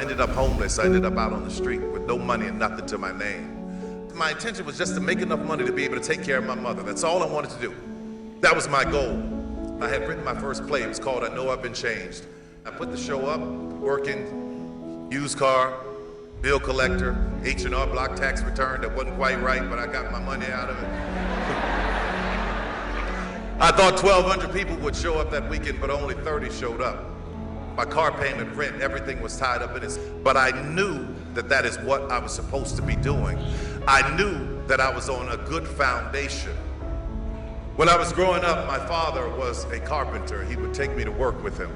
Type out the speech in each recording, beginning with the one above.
I ended up homeless. I ended up out on the street with no money and nothing to my name. My intention was just to make enough money to be able to take care of my mother. That's all I wanted to do. That was my goal. I had written my first play. It was called I Know I've Been Changed. I put the show up, working, used car, bill collector, H&R Block tax return that wasn't quite right, but I got my money out of it. I thought 1,200 people would show up that weekend, but only 30 showed up. My car payment, rent, everything was tied up in this. But I knew that that is what I was supposed to be doing. I knew that I was on a good foundation. When I was growing up, my father was a carpenter. He would take me to work with him.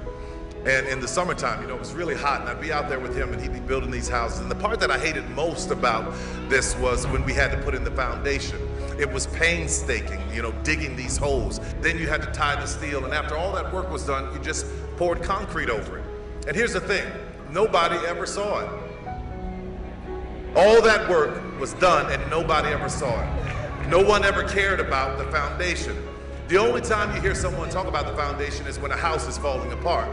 And in the summertime, you know, it was really hot, and I'd be out there with him, and he'd be building these houses. And the part that I hated most about this was when we had to put in the foundation. It was painstaking, you know, digging these holes. Then you had to tie the steel, and after all that work was done, you just poured concrete over it. And here's the thing, nobody ever saw it. All that work was done, and nobody ever saw it. No one ever cared about the foundation. The only time you hear someone talk about the foundation is when a house is falling apart.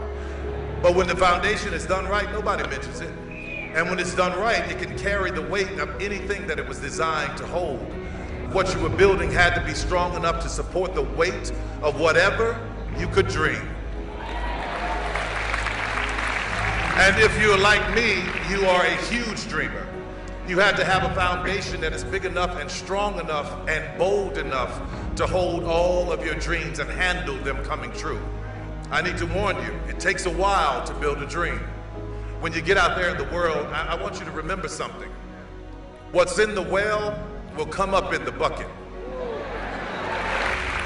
But when the foundation is done right, nobody mentions it. And when it's done right, it can carry the weight of anything that it was designed to hold. What you were building had to be strong enough to support the weight of whatever you could dream. And if you're like me, you are a huge dreamer. You had to have a foundation that is big enough and strong enough and bold enough to hold all of your dreams and handle them coming true. I need to warn you, it takes a while to build a dream. When you get out there in the world, I want you to remember something. What's in the well will come up in the bucket.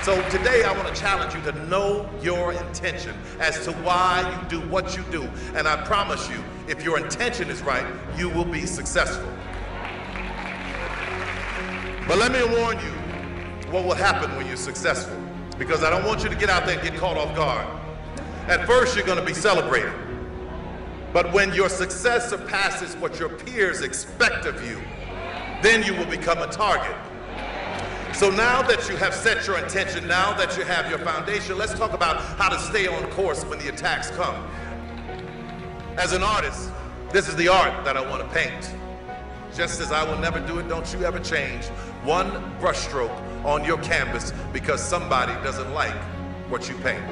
So today I want to challenge you to know your intention as to why you do what you do. And I promise you, if your intention is right, you will be successful. But let me warn you what will happen when you're successful, because I don't want you to get out there and get caught off guard. At first, you're going to be celebrated. But when your success surpasses what your peers expect of you, then you will become a target. So now that you have set your intention, now that you have your foundation, let's talk about how to stay on course when the attacks come. As an artist, this is the art that I want to paint. Just as I will never do it, don't you ever change one brushstroke on your canvas because somebody doesn't like what you paint.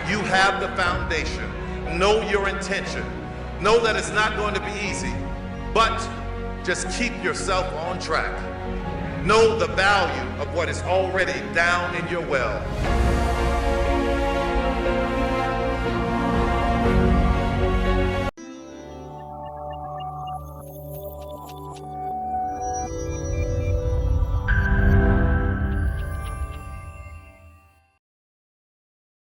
You have the foundation. Know your intention. Know that it's not going to be easy, but just keep yourself on track. Know the value of what is already down in your well.